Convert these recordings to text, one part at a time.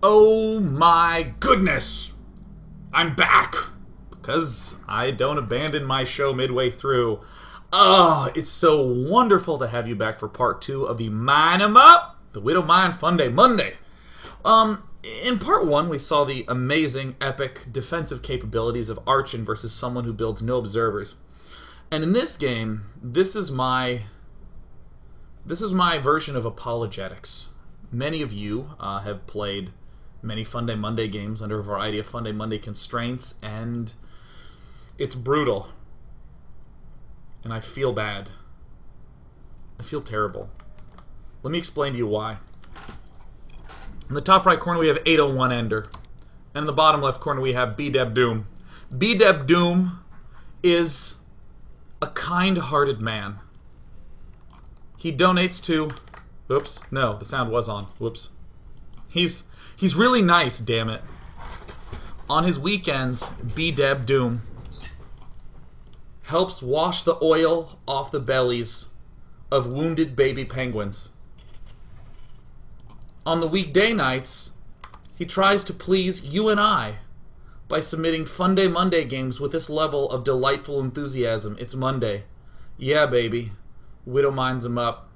Oh my goodness! I'm back! Because I don't abandon my show midway through. Oh, it's so wonderful to have you back for part 2 of the Mine 'em Up, the Widow Mine Funday Monday. In part 1, we saw the amazing, epic defensive capabilities of Archon versus someone who builds no observers. And in this game, this is my version of apologetics. Many of you have played many Funday Monday games under a variety of Funday Monday constraints, and it's brutal. And I feel bad. I feel terrible. Let me explain to you why. In the top right corner we have 801 Ender. And in the bottom left corner we have B-Deb Doom. B-Deb Doom is a kind-hearted man. He donates to... Oops, no, the sound was on. Whoops. He's really nice, damn it. On his weekends, B-Deb Doom helps wash the oil off the bellies of wounded baby penguins. On the weekday nights, he tries to please you and I by submitting Funday Monday games with this level of delightful enthusiasm. It's Monday. Yeah, baby. Widow minds him up.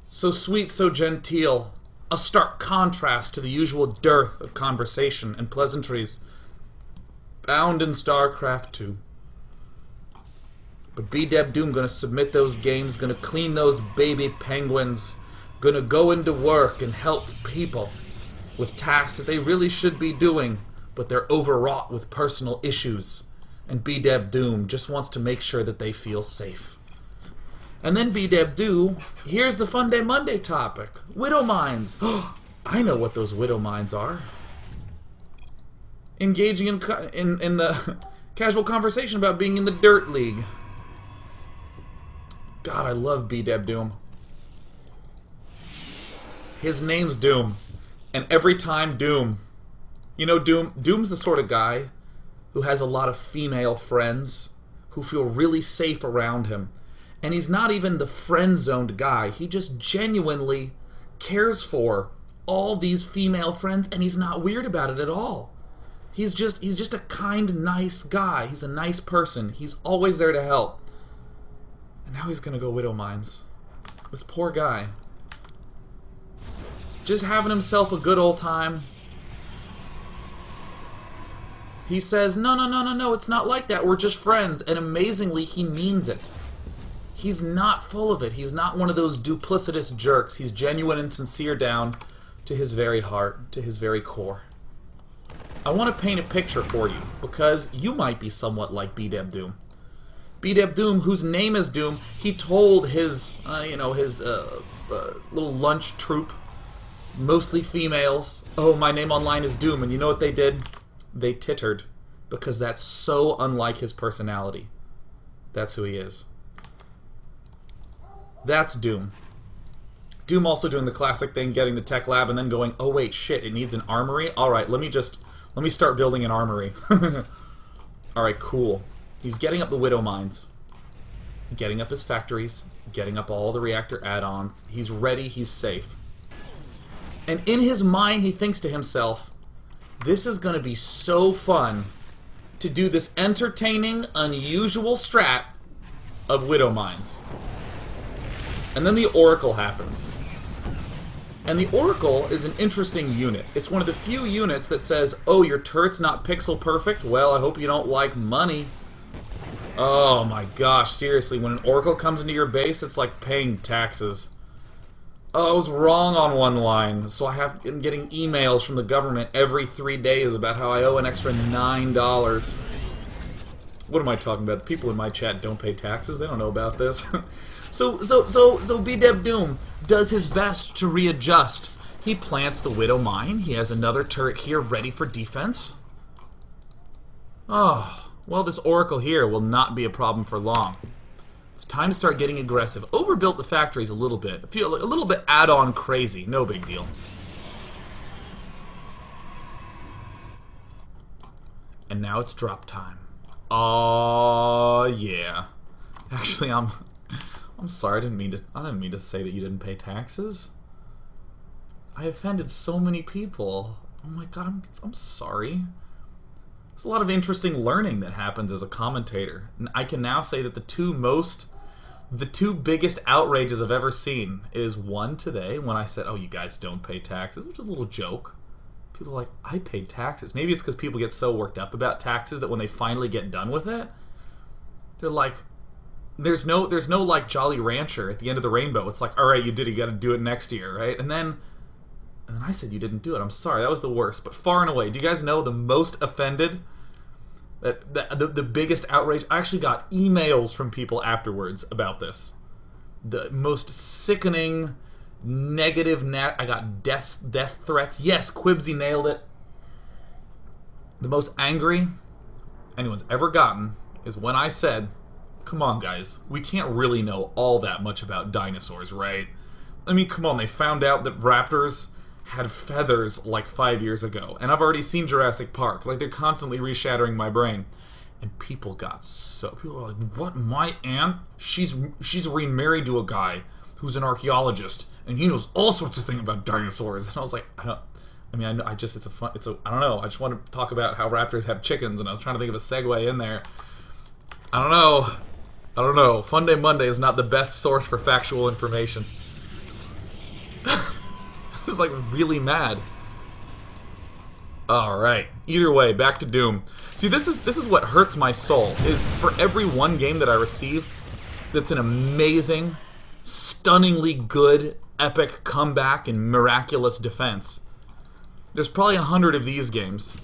So sweet, so genteel. A stark contrast to the usual dearth of conversation and pleasantries found in StarCraft 2. But B-Deb Doom gonna submit those games, gonna clean those baby penguins, gonna go into work and help people with tasks that they really should be doing, but they're overwrought with personal issues. And B-Deb Doom just wants to make sure that they feel safe. And then B-Deb Doom, here's the Funday Monday topic. Widow mines. I know what those widow mines are. Engaging in the casual conversation about being in the Dirt League. God, I love B-Deb Doom. His name's Doom. And every time Doom. You know, Doom's the sort of guy who has a lot of female friends who feel really safe around him. And he's not even the friend-zoned guy. He just genuinely cares for all these female friends, and he's not weird about it at all. He's just a kind, nice guy. He's a nice person. He's always there to help. And now he's gonna go Widow Mines. This poor guy. Just having himself a good old time. He says, no, it's not like that. We're just friends. And amazingly, he means it. He's not full of it. He's not one of those duplicitous jerks. He's genuine and sincere down to his very heart, to his very core. I want to paint a picture for you, because you might be somewhat like B-Deb Doom. B-Deb Doom, whose name is Doom, he told his, little lunch troupe, mostly females, oh, my name online is Doom, and you know what they did? They tittered, because that's so unlike his personality. That's who he is. That's Doom. Doom also doing the classic thing, getting the tech lab and then going, oh wait, shit, it needs an armory? Alright, let me start building an armory. Alright, cool. He's getting up the Widow mines. Getting up his factories. Getting up all the reactor add-ons. He's ready, he's safe. And in his mind, he thinks to himself, this is gonna be so fun to do this entertaining, unusual strat of Widow mines. And then the Oracle happens. And the Oracle is an interesting unit. It's one of the few units that says, oh, your turret's not pixel perfect? Well, I hope you don't like money. Oh my gosh, seriously, when an Oracle comes into your base, it's like paying taxes. Oh, I was wrong on one line, so I'm getting emails from the government every 3 days about how I owe an extra $9. What am I talking about? The people in my chat don't pay taxes. They don't know about this. So B-Deb Doom does his best to readjust. He plants the Widow Mine. He has another turret here ready for defense. Oh, well, this Oracle here will not be a problem for long. It's time to start getting aggressive. Overbuilt the factories a little bit. I feel a little bit add-on crazy. No big deal. And now it's drop time. Oh yeah. Actually, I'm sorry. I didn't mean to say that you didn't pay taxes. I offended so many people. Oh my god, I'm sorry. There's a lot of interesting learning that happens as a commentator. And I can now say that the two biggest outrages I've ever seen is one today when I said, oh, you guys don't pay taxes, which is a little joke. People are like, I paid taxes. Maybe it's because people get so worked up about taxes that when they finally get done with it, they're like, there's no like Jolly Rancher at the end of the rainbow. It's like, all right, you did it, you got to do it next year, right? And then I said you didn't do it. I'm sorry, that was the worst. But far and away, do you guys know the most offended? The biggest outrage? I actually got emails from people afterwards about this. The most sickening, negative. I got death threats. Yes, Quibsy nailed it. The most angry anyone's ever gotten is when I said, come on, guys, we can't really know all that much about dinosaurs, right? I mean, come on, they found out that raptors had feathers like 5 years ago, and I've already seen Jurassic Park. Like, they're constantly reshattering my brain. And people were like, what, my aunt? She's remarried to a guy who's an archaeologist, and he knows all sorts of things about dinosaurs. And I was like, I don't know, I don't know, I just want to talk about how raptors have chickens, and I was trying to think of a segue in there. I don't know. Funday Monday is not the best source for factual information. This is like really mad. Alright. Either way, back to Doom. See, this is what hurts my soul, is for every one game that I receive that's an amazing, stunningly good, epic comeback and miraculous defense, there's probably 100 of these games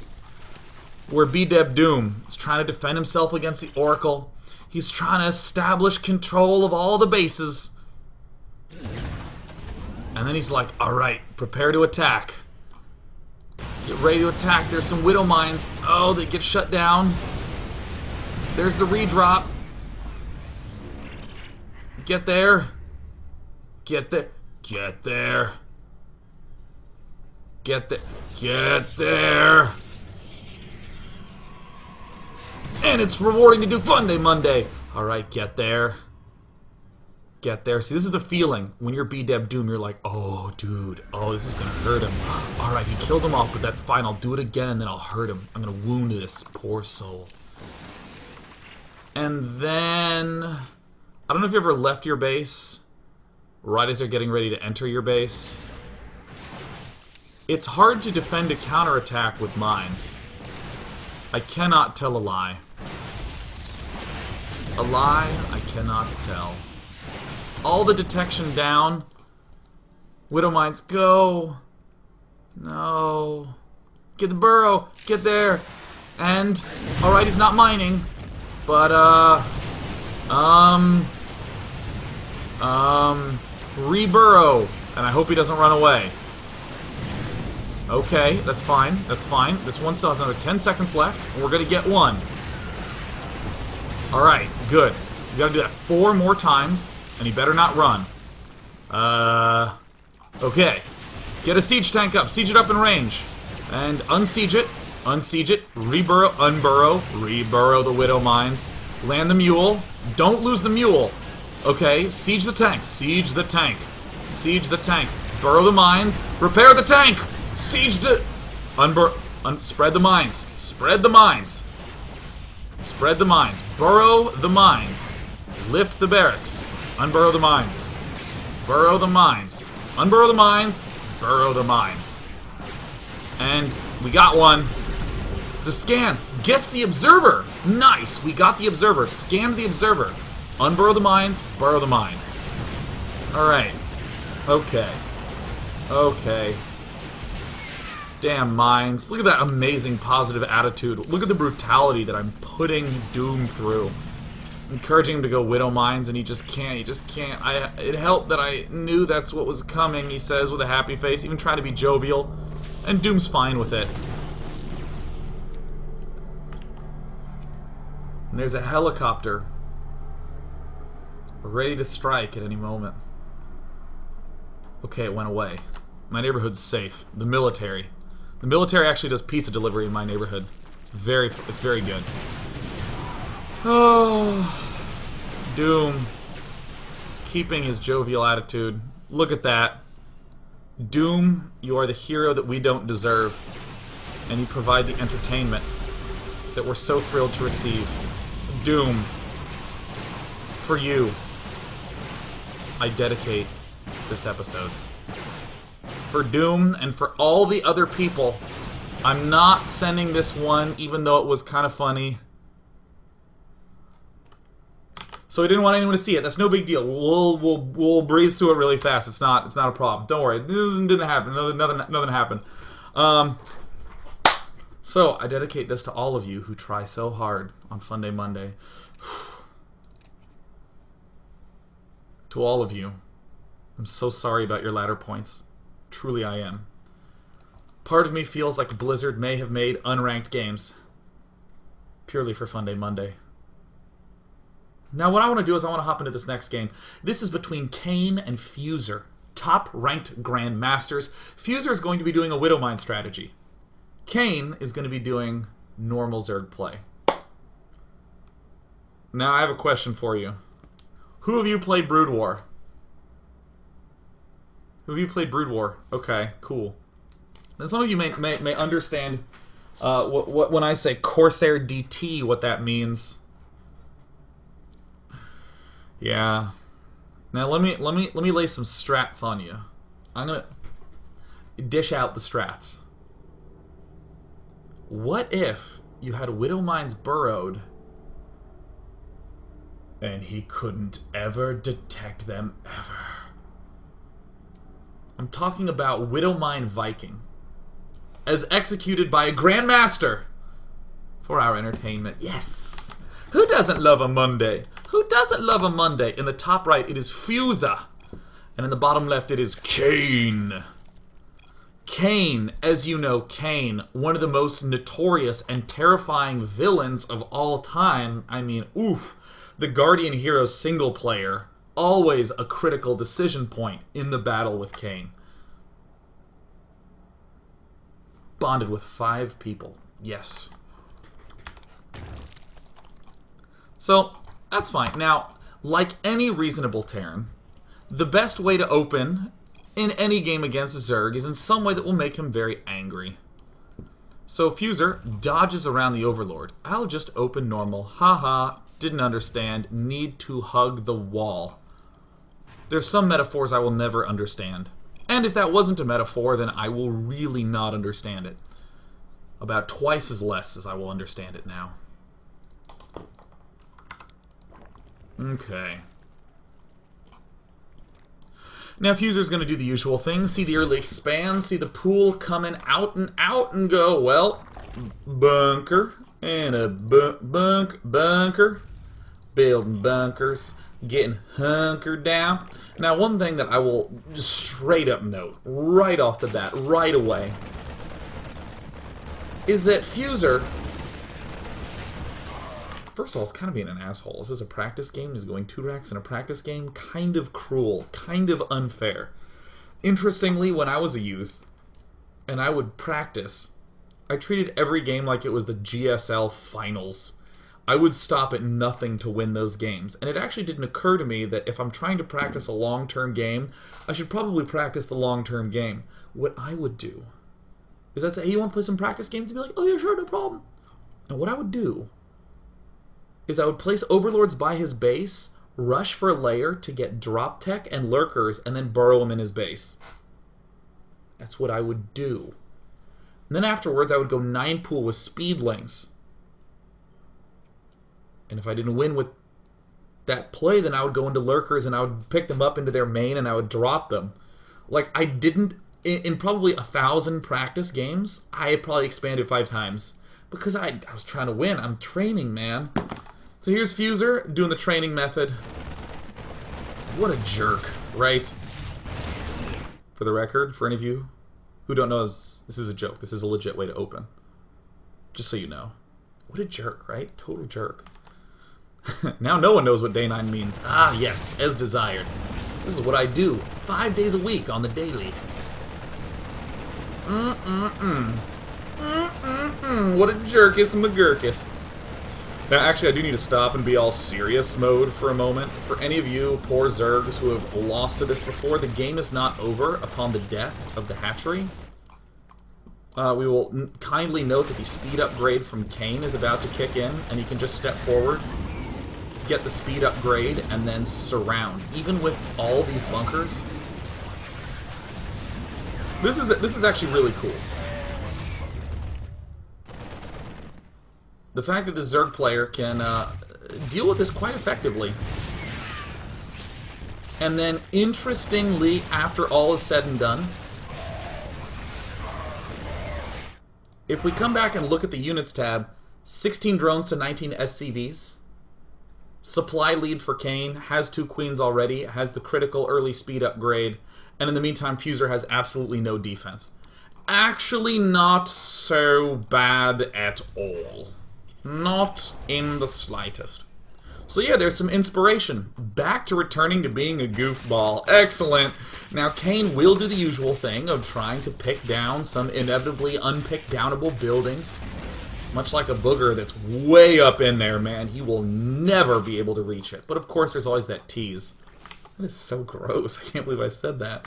where B-Deb Doom is trying to defend himself against the Oracle. He's trying to establish control of all the bases. And then he's like, alright, prepare to attack. Get ready to attack. There's some Widow Mines. Oh, they get shut down. There's the redrop. Get there. Get there. Get there. Get there. Get there. And it's rewarding to do Funday Monday. Alright, get there. Get there. See, this is the feeling. When you're B-Deb Doom, you're like, oh, dude. Oh, this is going to hurt him. Alright, he killed him off, but that's fine. I'll do it again, and then I'll hurt him. I'm going to wound this poor soul. And then... I don't know if you ever left your base right as they're getting ready to enter your base. It's hard to defend a counterattack with mines. I cannot tell a lie. A lie I cannot tell. All the detection down. Widow Mines, go. No. Get the burrow. Get there. And, alright, he's not mining. But, re-burrow. And I hope he doesn't run away. Okay, that's fine. That's fine. This one still has another 10 seconds left. And we're gonna get one. Alright, good. We gotta do that 4 more times. And he better not run. Okay. Get a siege tank up. Siege it up in range. And unsiege it. Unsiege it. Reburrow. Unburrow. Reburrow the Widow Mines. Land the mule. Don't lose the mule. Okay. Siege the tank. Siege the tank. Siege the tank. Burrow the mines. Repair the tank. Siege the... spread the mines. Spread the mines. Spread the mines. Burrow the mines. Lift the barracks. Unburrow the mines. Burrow the mines. Unburrow the mines. Burrow the mines. And we got one. The scan gets the observer. Nice. We got the observer. Scanned the observer. Unburrow the mines. Burrow the mines. Alright. Okay. Okay. Damn mines. Look at that amazing positive attitude. Look at the brutality that I'm putting Doom through. Encouraging him to go Widow Mines, and he just can't. He just can't. It helped that I knew that's what was coming, he says with a happy face, even trying to be jovial. And Doom's fine with it. And there's a helicopter ready to strike at any moment. Okay, it went away. My neighborhood's safe. The military. The military actually does pizza delivery in my neighborhood. It's very good. Oh, Doom. Keeping his jovial attitude. Look at that. Doom, you are the hero that we don't deserve, and you provide the entertainment that we're so thrilled to receive. Doom, for you, I dedicate this episode. For Doom and for all the other people, I'm not sending this one, even though it was kind of funny. So I didn't want anyone to see it. That's no big deal. We'll breeze through it really fast. It's not a problem. Don't worry. This didn't happen. Nothing happened. So I dedicate this to all of you who try so hard on Funday Monday. To all of you, I'm so sorry about your latter points. Truly I am. Part of me feels like Blizzard may have made unranked games purely for Funday Monday. Now what I want to do is I want to hop into this next game. This is between Kane and Fuser, top-ranked Grandmasters. Fuser is going to be doing a Widowmine strategy. Kane is going to be doing normal Zerg play. Now I have a question for you. Who of you played Brood War? Who of you played Brood War? Okay, cool. And some of you may understand when I say Corsair DT, what that means. Yeah. Now let me lay some strats on you. I'm gonna dish out the strats. What if you had Widowmines burrowed and he couldn't ever detect them ever? I'm talking about Widowmine Viking, as executed by a Grandmaster for our entertainment. Yes! Who doesn't love a Monday? Who doesn't love a Monday? In the top right, it is Fuser. And in the bottom left, it is Kane. Kane, as you know, Kane, one of the most notorious and terrifying villains of all time. I mean, oof. The Guardian Hero single player, always a critical decision point in the battle with Kane. Bonded with 5 people. Yes. So, that's fine. Now, like any reasonable Terran, the best way to open in any game against a Zerg is in some way that will make him very angry. So Fuser dodges around the Overlord. I'll just open normal. Haha, didn't understand. Need to hug the wall. There's some metaphors I will never understand. And if that wasn't a metaphor, then I will really not understand it. About twice as less as I will understand it now. Okay. Now Fuser's going to do the usual thing. See the early expand, see the pool coming out and go, well, bunker, and a bunker, building bunkers, getting hunkered down. Now one thing that I will just straight up note, right off the bat, right away, is that Fuser, first of all, it's kind of being an asshole. This is a practice game. He's going 2 racks in a practice game. Kind of cruel. Kind of unfair. Interestingly, when I was a youth, and I would practice, I treated every game like it was the GSL finals. I would stop at nothing to win those games. And it actually didn't occur to me that if I'm trying to practice a long-term game, I should probably practice the long-term game. What I would do is I'd say, hey, you want to play some practice games? And be like, oh yeah, sure, no problem. And what I would do is I would place Overlords by his base, rush for a layer to get drop tech and lurkers, and then burrow him in his base. That's what I would do. And then afterwards, I would go 9 pool with speedlings. And if I didn't win with that play, then I would go into lurkers and I would pick them up into their main and I would drop them. Like, I didn't, in probably 1,000 practice games, I had probably expanded 5 times. Because I was trying to win. I'm training, man. So here's Fuser doing the training method. What a jerk, right? For the record, for any of you who don't know, this is a joke. This is a legit way to open. Just so you know. What a jerk, right? Total jerk. Now no one knows what day 9 means. Ah, yes, as desired. This is what I do 5 days a week on the daily. What a jerkus McGurkus. Now, actually, I do need to stop and be all serious mode for a moment. For any of you poor Zergs who have lost to this before, the game is not over upon the death of the hatchery. We will kindly note that the speed upgrade from Kane is about to kick in, and you can just step forward, get the speed upgrade, and then surround. Even with all these bunkers, this is actually really cool. The fact that the Zerg player can deal with this quite effectively. And then, interestingly, after all is said and done, if we come back and look at the units tab, 16 drones to 19 SCVs. Supply lead for Kane, has 2 queens already, has the critical early speed upgrade, and in the meantime, Fuser has absolutely no defense. Actually not so bad at all. Not in the slightest. So yeah, there's some inspiration. Back to returning to being a goofball. Excellent. Now, Kane will do the usual thing of trying to pick down some inevitably unpick-downable buildings. Much like a booger that's way up in there, man. He will never be able to reach it. But of course, there's always that tease. That is so gross. I can't believe I said that.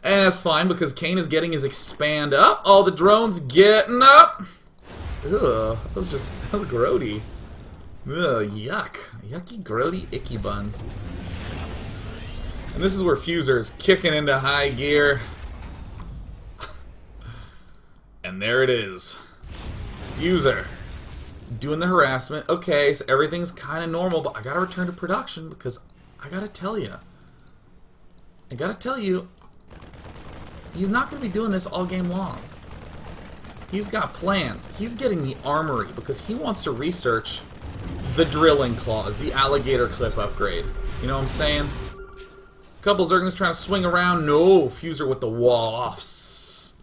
And that's fine, because Kane is getting his expand up. All the drones getting up. Ugh, that was grody. Ugh, yuck. Yucky, grody, icky buns. And this is where Fuser's kicking into high gear. And there it is. Fuser. Doing the harassment. Okay, so everything's kind of normal, but I gotta return to production because I gotta tell you. He's not gonna be doing this all game long. He's got plans. He's getting the armory because he wants to research the drilling claws, the alligator clip upgrade. You know what I'm saying? Couple Zerglings trying to swing around. No, Fuser with the wall offs.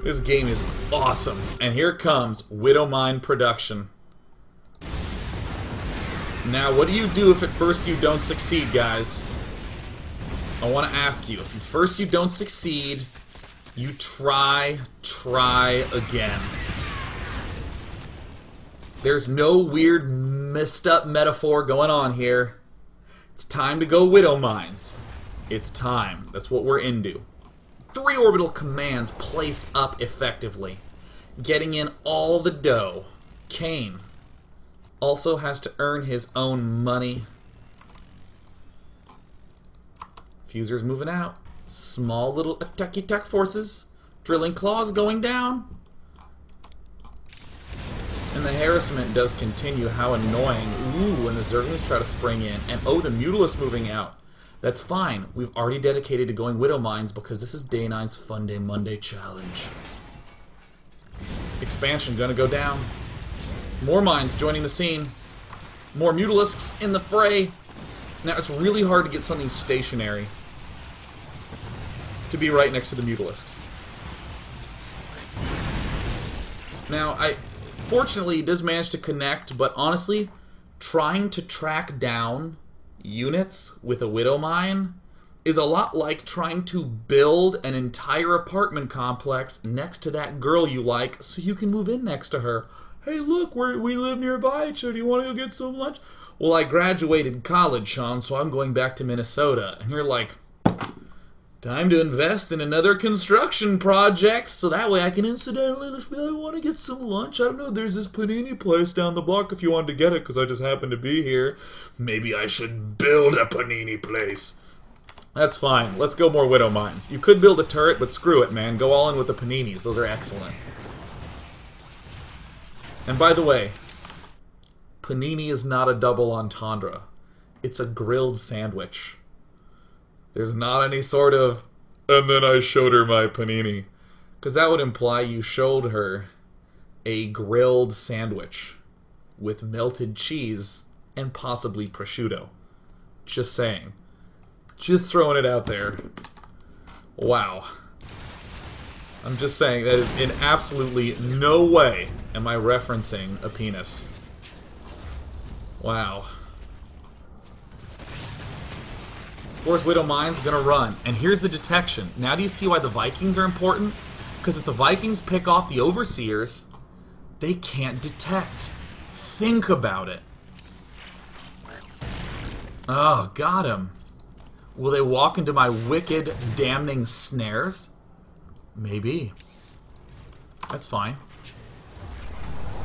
This game is awesome. And here comes Widowmine production. Now, what do you do if at first you don't succeed, guys? I want to ask you, if first you don't succeed, you try again. There's no weird, messed up metaphor going on here. It's time to go Widow Mines. It's time. That's what we're into. 3 orbital commands placed up effectively. Getting in all the dough. Kane also has to earn his own money. Fuser's moving out. Small little attacky tech forces. Drilling claws going down. And the harassment does continue. How annoying. Ooh, and the Zerglings try to spring in. And oh, the Mutalisk moving out. That's fine. We've already dedicated to going Widow Mines because this is Day 9's Funday Monday challenge. Expansion gonna go down. More mines joining the scene. More Mutalisks in the fray. Now, it's really hard to get something stationary to be right next to the Mutalisks. Now, fortunately, he does manage to connect, but honestly, trying to track down units with a Widow Mine is a lot like trying to build an entire apartment complex next to that girl you like so you can move in next to her. Hey, look, we live nearby, so do you want to go get some lunch? Well, I graduated college, Sean, so I'm going back to Minnesota. And you're like, time to invest in another construction project, so that way I can incidentally, I want to get some lunch. I don't know, there's this panini place down the block if you wanted to get it, because I just happened to be here. Maybe I should build a panini place. That's fine. Let's go more Widow Mines. You could build a turret, but screw it, man. Go all in with the paninis. Those are excellent. And by the way, panini is not a double entendre. It's a grilled sandwich. There's not any sort of, and then I showed her my panini. Because that would imply you showed her a grilled sandwich with melted cheese and possibly prosciutto. Just saying. Just throwing it out there. Wow. I'm just saying that is in absolutely no way am I referencing a penis. Wow. Of course, Widow Mine's gonna run. And here's the detection. Now do you see why the Vikings are important? Because if the Vikings pick off the Overseers, they can't detect. think about it. Oh, got him. Will they walk into my wicked, damning snares? Maybe. That's fine.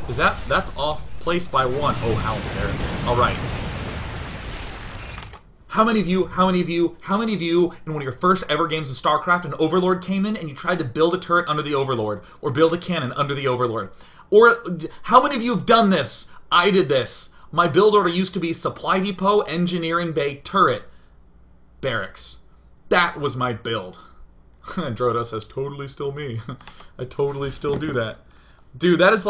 Is that's off place by 1? Oh, how embarrassing. Alright. How many of you, in one of your first ever games of StarCraft, an Overlord came in and you tried to build a turret under the Overlord, or build a cannon under the Overlord? Or, how many of you have done this? I did this. My build order used to be Supply Depot, Engineering Bay, Turret, Barracks. That was my build. Drodo says, totally still me. I totally still do that. Dude, that is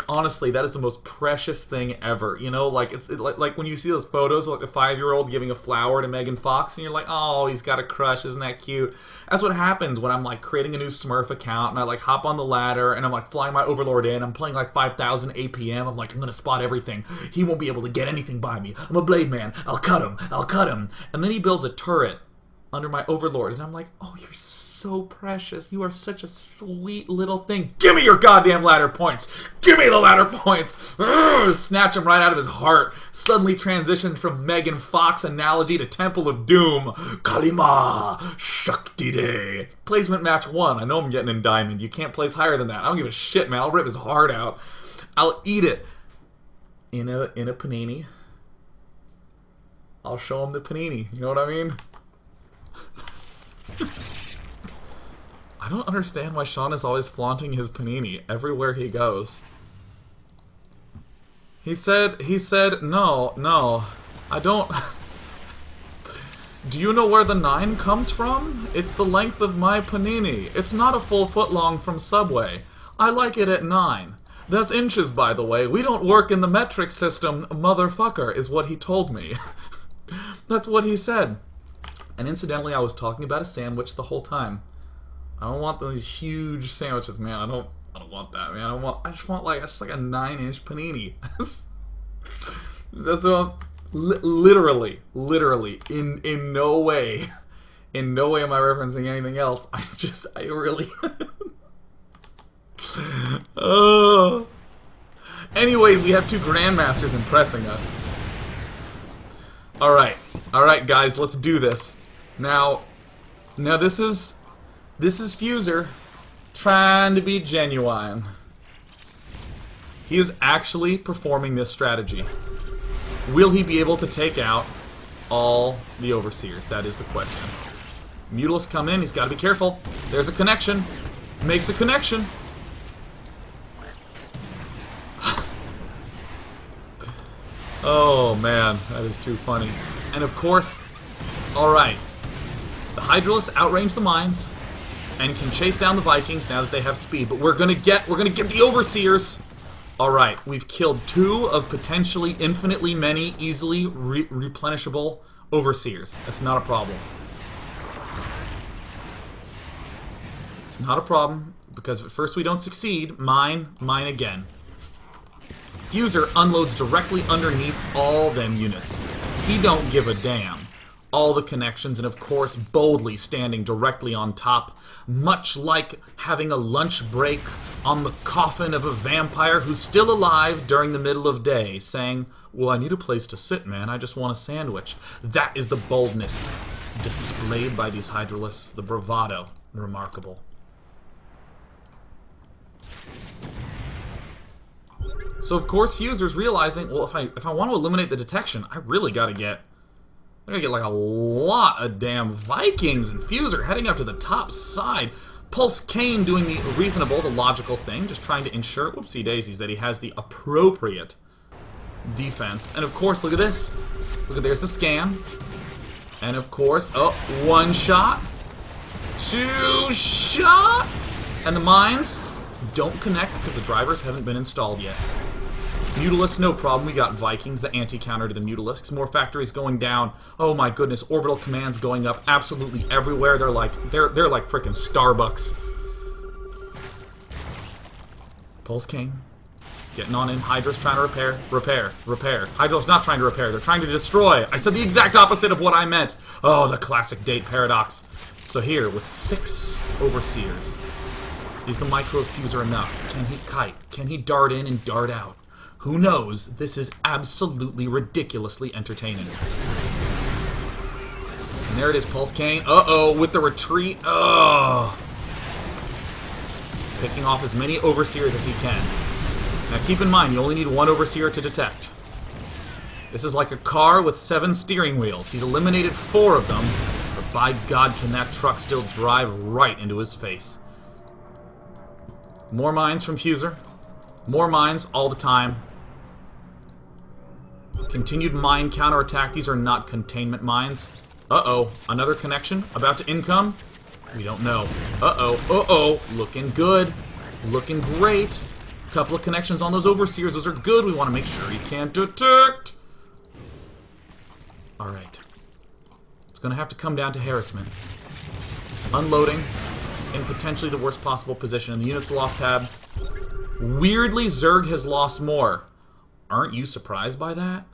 honestly, that is the most precious thing ever. You know, like, like when you see those photos of like a 5-year-old giving a flower to Megan Fox, and you're like, oh, he's got a crush, isn't that cute? That's what happens when I'm like creating a new Smurf account, and I like hop on the ladder, and I'm like flying my Overlord in, I'm playing like 5,000 APM, I'm like, I'm gonna spot everything. He won't be able to get anything by me. I'm a Blade Man. I'll cut him. I'll cut him. And then he builds a turret under my Overlord, and I'm like, oh, you're so precious. You are such a sweet little thing. Give me your goddamn ladder points. Give me the ladder points. Urgh, snatch him right out of his heart. Suddenly transitions from Megan Fox analogy to Temple of Doom. Kalima Shakti Day. Placement match 1. I know I'm getting in diamond. You can't place higher than that. I don't give a shit, man. I'll rip his heart out. I'll eat it. In a panini. I'll show him the panini. You know what I mean? I don't understand why Sean is always flaunting his panini everywhere he goes. He said, no, I don't... Do you know where the 9 comes from? It's the length of my panini. It's not a full foot long from Subway. I like it at 9. That's inches, by the way. We don't work in the metric system, motherfucker, is what he told me. That's what he said. And incidentally, I was talking about a sandwich the whole time. I don't want those huge sandwiches, man. I don't want that, man. I just want like a 9-inch panini. That's what literally, in no way am I referencing anything else. I really oh. Anyways, we have 2 Grandmasters impressing us. Alright, guys, let's do this. Now this is Fuser trying to be genuine. He is actually performing this strategy. Will he be able to take out all the Overseers? That is the question. Mutalisks come in, he's got to be careful. There's a connection. Makes a connection. Oh man, that is too funny. And of course, alright. The Hydralisks outrange the mines and can chase down the Vikings now that they have speed. But we're gonna get the Overseers. Alright, we've killed 2 of potentially infinitely many easily replenishable Overseers. That's not a problem. It's not a problem, because if at first we don't succeed, mine again. Fuser unloads directly underneath all them units. He don't give a damn. All the connections, and of course boldly standing directly on top, much like having a lunch break on the coffin of a vampire who's still alive during the middle of day, saying, well, I need a place to sit, man, I just want a sandwich. That is the boldness displayed by these Hydralisks, the bravado, remarkable. So of course Fuser's realizing, well, if I want to eliminate the detection, I really gotta get like a lot of damn Vikings, and Fuser heading up to the top side. Pulse Kane doing the reasonable, the logical thing, just trying to ensure, whoopsie daisies, that he has the appropriate defense. And of course, look at this. Look at, there's the scan. And of course, oh, 1 shot. 2 shot. And the mines don't connect because the drivers haven't been installed yet. Mutalisks, no problem. We got Vikings, the anti-counter to the Mutalisks. More factories going down. Oh my goodness, orbital commands going up absolutely everywhere. They're like freaking Starbucks. Pulse King getting on in. Hydra's trying to repair. Hydra's not trying to repair. They're trying to destroy. I said the exact opposite of what I meant. Oh, the classic date paradox. So here, with 6 Overseers, is the microfuser enough? Can he kite? Can he dart in and dart out? Who knows? This is absolutely ridiculously entertaining. And there it is, Pulse Cane. Uh-oh, with the retreat. Ugh. Picking off as many Overseers as he can. Now keep in mind, you only need one Overseer to detect. This is like a car with 7 steering wheels. He's eliminated 4 of them, but by God, can that truck still drive right into his face. More mines from Fuser. More mines all the time. Continued mine counterattack. These are not containment mines. Uh-oh. Another connection about to income? We don't know. Uh-oh. Uh-oh. Looking good. Looking great. Couple of connections on those Overseers. Those are good. We want to make sure he can't detect. Alright. It's going to have to come down to harassment. Unloading in potentially the worst possible position. In the units lost tab. Weirdly, Zerg has lost more. Aren't you surprised by that?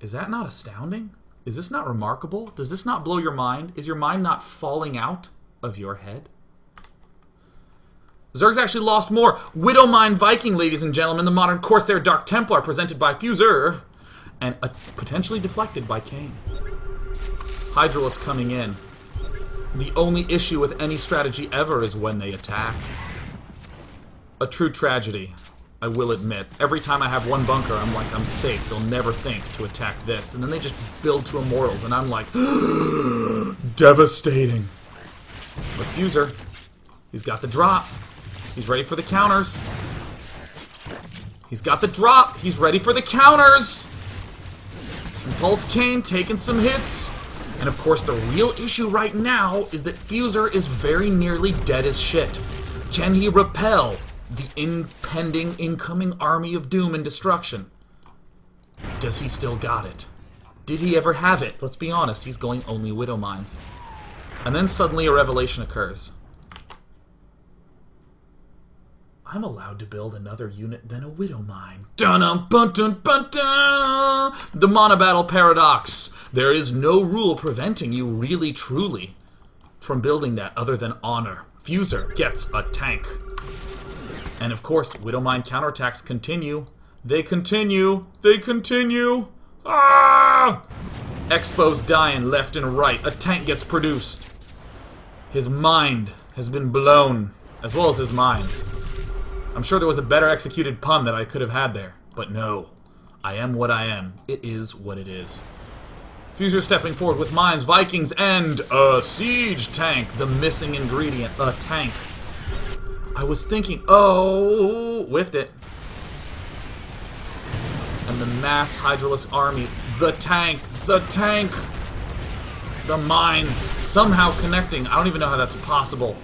Is that not astounding? Is this not remarkable? Does this not blow your mind? Is your mind not falling out of your head? Zerg's actually lost more. Widowmine Viking, ladies and gentlemen. The modern Corsair Dark Templar presented by Fuser. And potentially deflected by Kane. Hydralisk coming in. The only issue with any strategy ever is when they attack. A true tragedy, I will admit. Every time I have one bunker, I'm like, I'm safe. They'll never think to attack this. And then they just build to Immortals, and I'm like, devastating. But Fuser, he's got the drop. He's ready for the counters. He's got the drop. He's ready for the counters. Pulse Cane taking some hits. And of course, the real issue right now is that Fuser is very nearly dead as shit. Can he repel the impending incoming army of doom and destruction? Does he still got it? Did he ever have it? Let's be honest, he's going only Widow Mines. And then suddenly a revelation occurs. I'm allowed to build another unit than a Widow Mine. Dun-dun-bun-dun-bun-dun! The Monobattle Paradox. There is no rule preventing you really, truly from building that other than honor. Fuser gets a tank. And of course, Widowmine counterattacks continue. They continue. They continue. Ah! Expos dying left and right. A tank gets produced. His mind has been blown, as well as his minds. I'm sure there was a better executed pun that I could have had there. But no. I am what I am. It is what it is. Fuser stepping forward with mines, Vikings, and a siege tank. The missing ingredient. A tank. I was thinking, oh, whiffed it. And the mass Hydralisk army. The tank. The tank. The mines. Somehow connecting. I don't even know how that's possible.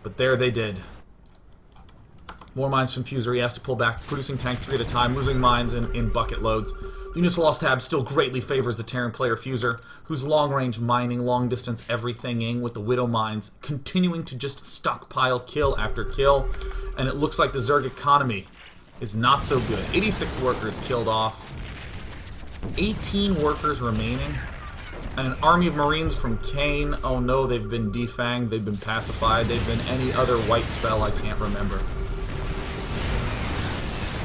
But there they did. More mines from Fuser. He has to pull back, producing tanks 3 at a time, losing mines in bucket loads. The Units Lost tab still greatly favors the Terran player Fuser, who's long-range mining, long-distance everythinging with the Widow Mines, continuing to just stockpile kill after kill. And it looks like the Zerg economy is not so good. 86 workers killed off. 18 workers remaining. And an army of Marines from Kane. Oh no, they've been defanged, they've been pacified, they've been any other white spell I can't remember.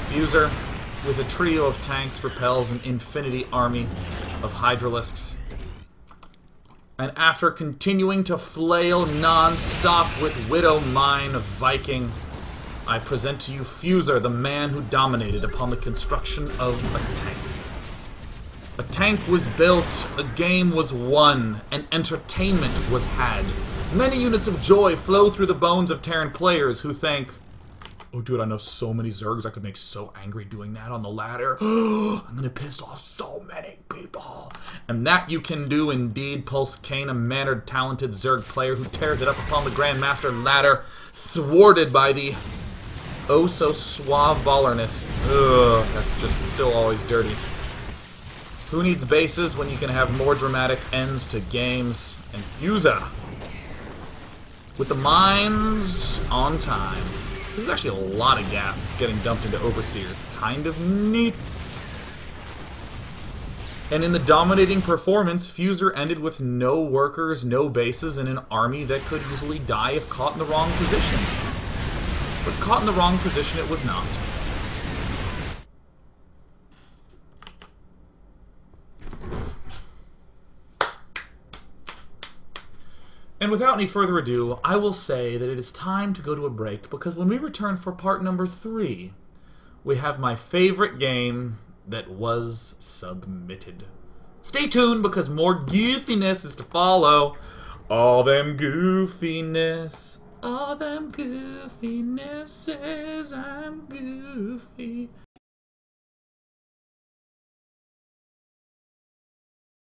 Fuser, with a trio of tanks, repels an infinity army of Hydralisks. And after continuing to flail non-stop with Widow Mine Viking, I present to you Fuser, the man who dominated upon the construction of a tank. A tank was built, a game was won, and entertainment was had. Many units of joy flow through the bones of Terran players who think, oh, dude, I know so many Zergs I could make so angry doing that on the ladder. I'm gonna piss off so many people. And that you can do indeed. Pulse Cane, a mannered, talented Zerg player who tears it up upon the Grandmaster ladder, thwarted by the oh-so-suave ballerness. Ugh, that's just still always dirty. Who needs bases when you can have more dramatic ends to games? And Fuser, with the mines on time. This is actually a lot of gas that's getting dumped into Overseers. Kind of neat. And in the dominating performance, Fuser ended with no workers, no bases, and an army that could easily die if caught in the wrong position. But caught in the wrong position it was not. without any further ado, I will say that it is time to go to a break, because when we return for part number 3, we have my favorite game that was submitted. Stay tuned, because more goofiness is to follow. All them goofiness, all them goofinesses, I'm goofy.